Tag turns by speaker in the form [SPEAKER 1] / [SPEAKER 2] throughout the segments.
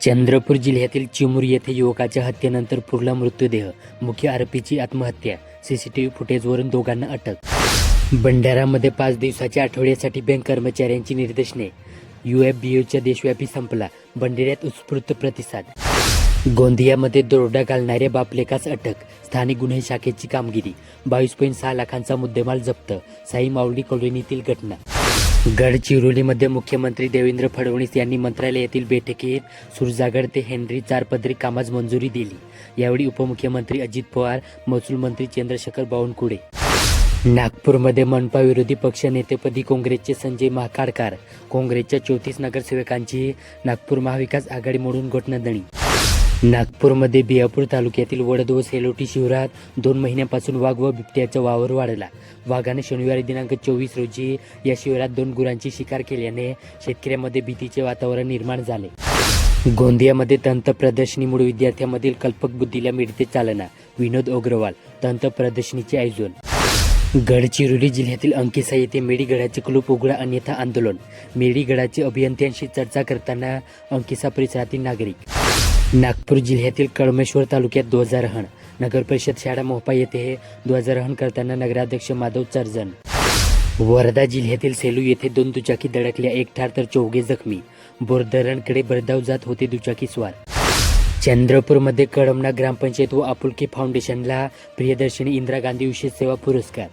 [SPEAKER 1] चंद्रपूर जिल्ह्यातील चिमूर येथे युवकाच्या हत्येनंतर पुरला मृतदेह, मुख्य आरोपीची आत्महत्या, सीसीटीव्ही फुटेजवरून दोघांना अटक. भंडारामध्ये 5 दिवसाच्या आठवड्यासाठी बँक कर्मचाऱ्यांची निदर्शने, UFBOचा देशव्यापी संपला, भंडाऱ्यात उत्स्फूर्त प्रतिसाद. गोंदियामध्ये दरोडा घालणाऱ्या बापलेकास अटक, स्थानिक गुन्हे शाखेची कामगिरी, 22.6 लाखांचा मुद्देमाल जप्त, साई माऊली कॉलनीतील घटना. गडचिरोलीमध्ये मुख्यमंत्री देवेंद्र फडणवीस यांनी मंत्रालयातील बैठकीत सुरजागड ते हेनरी 4 पदरी कामास मंजुरी दिली. यावेळी उपमुख्यमंत्री अजित पवार, महसूल मंत्री चंद्रशेखर बावनकुळे. नागपूरमध्ये मनपा विरोधी पक्ष नेतेपदी काँग्रेसचे संजय महाकाडकार, काँग्रेसच्या 34 नगरसेवकांची नागपूर महाविकास आघाडी मोडून घोषणादणी. नागपूरमध्ये बियापूर तालुक्यातील वडद व सेलोटी शिवारात 2 महिन्यांपासून वाघ व बिबट्याचा वावर वाढला. वाघाने शनिवारी दिनांक 24 रोजी या शिवारात 2 गुरांची शिकार केल्याने शेतकऱ्यांमध्ये भीतीचे वातावरण निर्माण झाले. गोंदियामध्ये तंत्र प्रदर्शनीमुळे विद्यार्थ्यांमधील कल्पक बुद्धीला मिळते चालना, विनोद अग्रवाल. तंत्र प्रदर्शनीचे आयोजन. गडचिरोली जिल्ह्यातील अंकिसा येथे मेडीगडाचे कुलूप उघडा अन्यथा आंदोलन, मेडीगडाचे अभियंत्यांशी चर्चा करताना अंकिसा परिसरातील नागरिक. नागपूर जिल्ह्यातील कळमेश्वर तालुक्यात ध्वजारोहण, नगरपरिषद शाळा मोहपा येथे ध्वजारोहण करताना नगराध्यक्ष माधव चर्जन. वर्धा जिल्ह्यातील सेलू येथे 2 दुचाकी धडकल्या, 1 ठार तर 4 जखमी, बोरधरणकडे भरधाव जात होते दुचाकी स्वार. चंद्रपूरमध्ये कळमना ग्रामपंचायत व आपुलकी फाउंडेशनला प्रियदर्शनी इंदिरा गांधी विशेष सेवा पुरस्कार.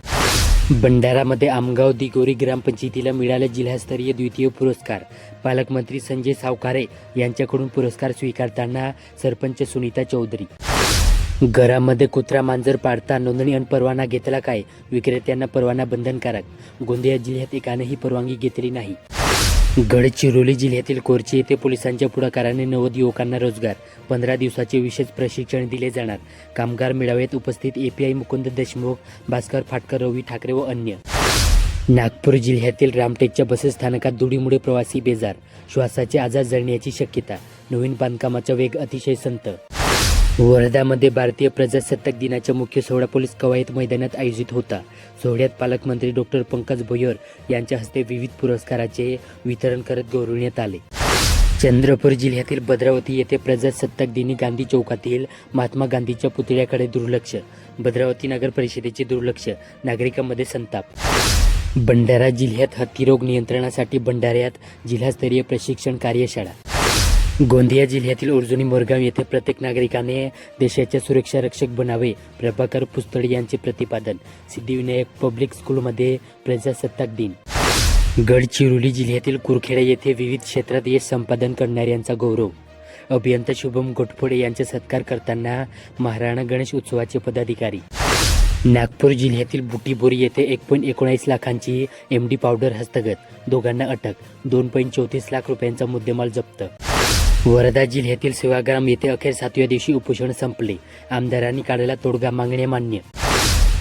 [SPEAKER 1] भंडारामध्ये आमगाव दिगोरी ग्रामपंचायतीला मिळाला जिल्हास्तरीय द्वितीय पुरस्कार, पालकमंत्री संजय सावकारे यांच्याकडून पुरस्कार स्वीकारताना सरपंच सुनीता चौधरी. घरामध्ये कुत्रा मांजर पाळता नोंदणी आणि परवाना घेतला काय, विक्रेत्यांना परवाना बंधनकारक, गोंदिया जिल्ह्यात एकानेही परवानगी घेतली नाही. गडचिरोली जिल्ह्यातील कोरची येथे पोलिसांच्या पुढाकाराने 90 युवकांना रोजगार, 15 दिवसाचे विशेष प्रशिक्षण दिले जाणार. कामगार मेळाव्यात उपस्थित API मुकुंद देशमुख, भास्कर फाटकर, रवी ठाकरे व अन्य. नागपूर जिल्ह्यातील रामटेकच्या बसस्थानकात धुळीमुळे प्रवासी बेजार, श्वासाचे आजार जळण्याची शक्यता, नवीन बांधकामाचा वेग अतिशय संत. वर्धामध्ये भारतीय प्रजासत्ताक दिनाचा मुख्य सोहळा पोलीस कवायत मैदानात आयोजित होता. सोहळ्यात पालकमंत्री डॉ. पंकज भोयर यांच्या हस्ते विविध पुरस्काराचे वितरण करत गौरविण्यात आले. चंद्रपूर जिल्ह्यातील भद्रावती येथे प्रजासत्ताक दिनी गांधी चौकातील महात्मा गांधीच्या पुतळ्याकडे दुर्लक्ष, भद्रावती नगर परिषदेचे दुर्लक्ष, नागरिकांमध्ये संताप. भंडारा जिल्ह्यात हत्तीरोग नियंत्रणासाठी भंडाऱ्यात जिल्हास्तरीय प्रशिक्षण कार्यशाळा. गोंदिया जिल्ह्यातील अर्जुनी मोरगाव येथे प्रत्येक नागरिकाने देशाच्या सुरक्षा रक्षक बनावे, प्रभाकर पुस्तळे यांचे प्रतिपादन. सिद्धिविनायक पब्लिक स्कूलमध्ये प्रजासत्ताक दिन. गडचिरोली जिल्ह्यातील कुरखेडा येथे विविध क्षेत्रात यश संपादन करणाऱ्यांचा गौरव, अभियंता शुभम गोटफोडे यांचा सत्कार करताना महाराणा गणेश उत्सवाचे पदाधिकारी. नागपूर जिल्ह्यातील बुटीबोरी येथे 1.19 लाखांची MD पावडर हस्तगत, दोघांना अटक, 2.34 लाख रुपयांचा मुद्देमाल जप्त. वर्धा जिल्ह्यातील सेवाग्राम येथे अखेर 7व्या दिवशी उपोषण संपले, आमदारांनी काढला तोडगा, मागण्या मान्य.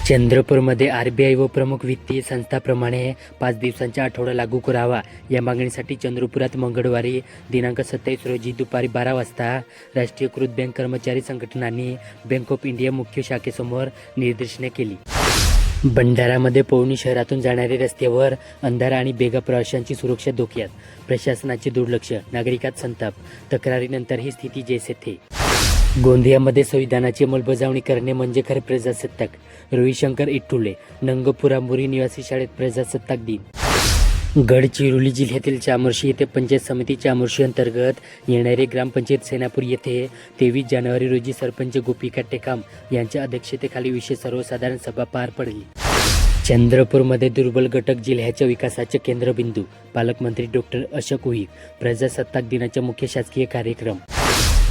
[SPEAKER 1] चंद्रपूरमध्ये RBI व प्रमुख वित्तीय संस्थांप्रमाणे 5 दिवसांचा आठवडा लागू करावा या मागणीसाठी चंद्रपुरात मंगळवारी दिनांक 27 रोजी दुपारी 12 वाजता राष्ट्रीयकृत बँक कर्मचारी संघटनांनी बँक ऑफ इंडिया मुख्य शाखेसमोर निदर्शने केली. भंडारामध्ये पवनी शहरातून जाणाऱ्या रस्त्यावर अंधारा आणि बेगा प्रवाशांची सुरक्षा धोक्यात, प्रशासनाचे दुर्लक्ष, नागरिकात संताप, तक्रारीनंतर ही स्थिती जैसे थे. गोंदियामध्ये संविधानाची अंमलबजावणी करणे म्हणजे खरे प्रजासत्ताक, रविशंकर इट्टुले, नंगपुरामुरी निवासी शाळेत प्रजासत्ताक दिन. गडचिरोली जिल्ह्यातील चामोर्शी येथे पंचायत समिती चामोर्शी अंतर्गत येणारे ग्रामपंचायत सेनापूर येथे 23 जानेवारी रोजी सरपंच गोपिका टेकाम यांच्या अध्यक्षतेखाली विशेष सर्वसाधारण सभा पार पडली. चंद्रपूरमध्ये दुर्बल घटक जिल्ह्याच्या विकासाचे केंद्रबिंदू, पालकमंत्री डॉ. अशोक उईक, प्रजासत्ताक दिनाचा मुख्य शासकीय कार्यक्रम.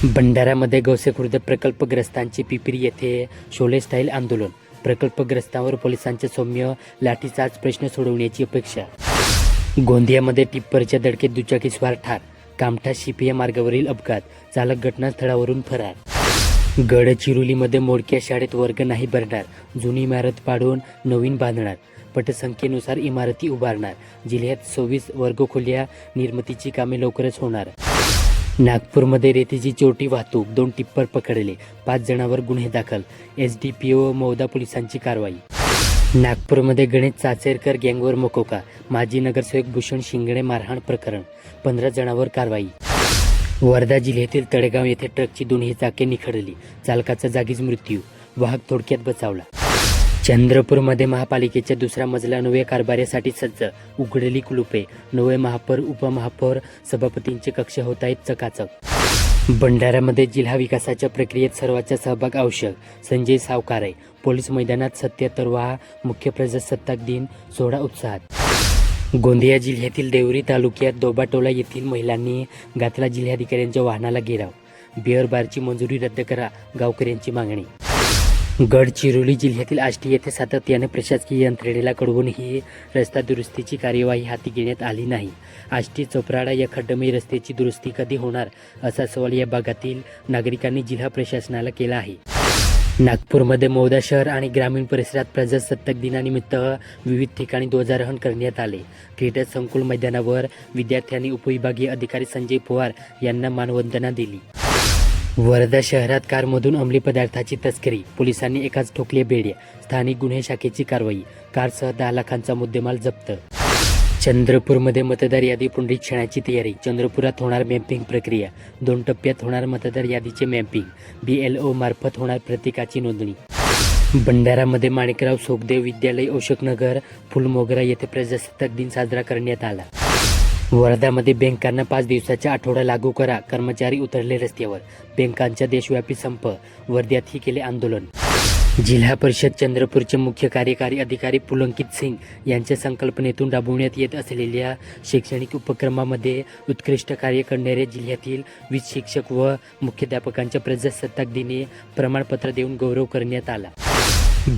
[SPEAKER 1] भंडारामध्ये गौसेखुर्द प्रकल्पग्रस्तांचे पिपरी येथे शोले स्टाईल आंदोलन, प्रकल्पग्रस्तांवर पोलिसांचे सौम्य लाठीचार्ज, प्रश्न सोडवण्याची अपेक्षा. गोंदियामध्ये टिप्परच्या धडकेत दुचाकी स्वार ठार, कामठा शिपिया मार्गावरील अपघात, चालक घटनास्थळावरून फरार. गडचिरोलीमध्ये मोडक्या शाळेत वर्ग नाही भरणार, जुनी इमारत पाडून नवीन बांधणार, पटसंख्येनुसार इमारती उभारणार, जिल्ह्यात 26 वर्गखोल्या निर्मितीची कामे लवकरच होणार. नागपूरमध्ये रेतीची चोरटी वाहतूक, 2 टिप्पर पकडले, 5 जणांवर गुन्हे दाखल, SDPO व मौदा पोलिसांची कारवाई. नागपूरमध्ये गणेश चाचेरकर गँगवर मोकोका, माजी नगरसेवक भूषण शिंगणे मारहाण प्रकरण, 15 जणांवर कारवाई. वर्धा जिल्ह्यातील तळेगाव येथे ट्रकची दोन्ही चाके निखळली, चालकाचा जागीच मृत्यू, वाहक थोडक्यात बचावला. चंद्रपूरमध्ये महापालिकेच्या दुसऱ्या मजला नव्या कारभारासाठी सज्ज, उघडली कुलुपे, नवे महापौर उपमहापौर सभापतींचे कक्ष होत आहेत चकाचक. भंडाऱ्यामध्ये जिल्हा विकासाच्या प्रक्रियेत सर्वांचा सहभाग आवश्यक, संजय सावकारे. पोलीस मैदानात 77वा मुख्य प्रजासत्ताक दिन सोहळा उत्साहात. गोंदिया जिल्ह्यातील देवरी तालुक्यात दोबाटोला येथील महिलांनी घातला जिल्हाधिकाऱ्यांच्या वाहनाला घेराव, बिअर बारची मंजुरी रद्द करा, गावकऱ्यांची मागणी. गडचिरोली जिल्ह्यातील आष्टी येथे सातत्याने प्रशासकीय यंत्रणेला कळवूनही रस्ता दुरुस्तीची कार्यवाही हाती घेण्यात आली नाही. आष्टी चोपराडा या खड्डमय रस्त्याची दुरुस्ती कधी होणार असा सवाल या भागातील नागरिकांनी जिल्हा प्रशासनाला केला आहे. नागपूरमध्ये मौदा शहर आणि ग्रामीण परिसरात प्रजासत्ताक दिनानिमित्त विविध ठिकाणी ध्वजारोहण करण्यात आले. क्रीडा संकुल मैदानावर विद्यार्थ्यांनी उपविभागीय अधिकारी संजय पवार यांना मानवंदना दिली. वर्धा शहरात कारमधून अंमली पदार्थाची तस्करी, पोलिसांनी एकाच ठोकल्या बेड्या, स्थानिक गुन्हे शाखेची कारवाई, कारसह 10 लाखांचा मुद्देमाल जप्त. चंद्रपूरमध्ये मतदार यादी पुनरीक्षणाची तयारी, चंद्रपुरात होणार मॅपिंग प्रक्रिया, 2 टप्प्यात होणार मतदार यादीचे मॅपिंग, BLO मार्फत होणार प्रत्येकाची नोंदणी. भंडारामध्ये माणिकराव सोगदेव विद्यालय, अशोकनगर, फुलमोगरा येथे प्रजासत्ताक दिन साजरा करण्यात आला. वर्धामध्ये बँकांना 5 दिवसाचा आठवडा लागू करा, कर्मचारी उतरले रस्त्यावर, बँकांचा देशव्यापी संप, वर्ध्यातही केले आंदोलन. जिल्हा परिषद चंद्रपूरचे मुख्य कार्यकारी अधिकारी पुलंकित सिंग यांच्या संकल्पनेतून राबवण्यात येत असलेल्या शैक्षणिक उपक्रमामध्ये उत्कृष्ट कार्य करणाऱ्या जिल्ह्यातील 20 शिक्षक व मुख्याध्यापकांच्या प्रजासत्ताक दिनी प्रमाणपत्र देऊन गौरव करण्यात आला.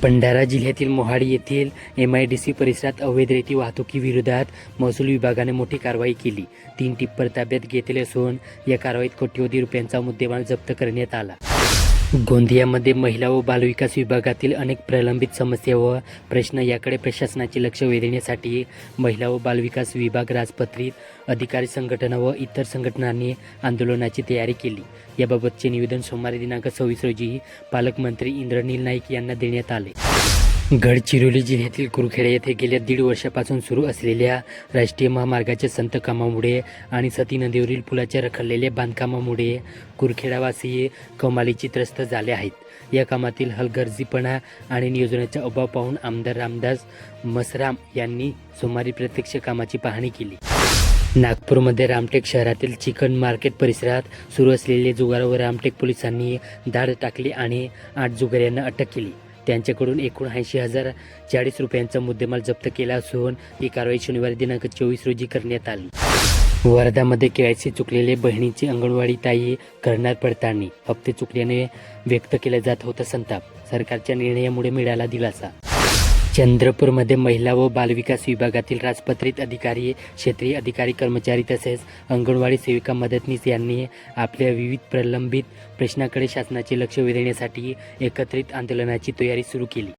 [SPEAKER 1] भंडारा जिल्ह्यातील मोहाडी येथील MIDC परिसरात अवैध रेती वाहतुकीविरोधात महसूल विभागाने मोठी कारवाई केली. 3 टिप्पर ताब्यात घेतले असून या कारवाईत कोट्यवधी रुपयांचा मुद्देमाल जप्त करण्यात आला. गोंदियामध्ये महिला व बालविकास विभागातील अनेक प्रलंबित समस्या व प्रश्न याकडे प्रशासनाचे लक्ष वेधण्यासाठी महिला व बालविकास विभाग, राजपत्रित अधिकारी संघटना व इतर संघटनांनी आंदोलनाची तयारी केली. याबाबतचे निवेदन सोमवारी दिनांक 26 रोजी पालकमंत्री इंद्रनील नाईक यांना देण्यात आले. गडचिरोली जिल्ह्यातील कुरखेडा येथे गेल्या 1.5 वर्षापासून सुरू असलेल्या राष्ट्रीय महामार्गाच्या संत कामामुळे आणि सती नदीवरील पुलाच्या रखडलेल्या बांधकामामुळे कुरखेडावासी कमालीची त्रस्त झाले आहेत. या कामातील हलगर्जीपणा आणि नियोजनाचा अभाव पाहून आमदार रामदास मसराम यांनी सोमवारी प्रत्यक्ष कामाची पाहणी केली. नागपूरमध्ये रामटेक शहरातील चिकन मार्केट परिसरात सुरू असलेले जुगारावर रामटेक पोलिसांनी धाड टाकली आणि 8 जुगाऱ्यांना अटक केली. त्यांच्याकडून एकूण 80,040 रुपयांचा मुद्देमाल जप्त केला असून ही कारवाई शनिवारी दिनांक 24 रोजी करण्यात आली. वर्धामध्ये KYC चुकलेले बहिणीची अंगणवाडी ताई करणार पडताळणी, हप्ते चुकल्याने व्यक्त केला जात होता संताप, सरकारच्या निर्णयामुळे मिळाला दिलासा. चंद्रपूरमध्ये महिला व बालविकास विभागातील राजपत्रित अधिकारी, क्षेत्रीय अधिकारी, कर्मचारी तसेच अंगणवाडी सेविका मदतनीस यांनी आपल्या विविध प्रलंबित प्रश्नाकडे शासनाचे लक्ष वेधण्यासाठी एकत्रित आंदोलनाची तयारी सुरू केली.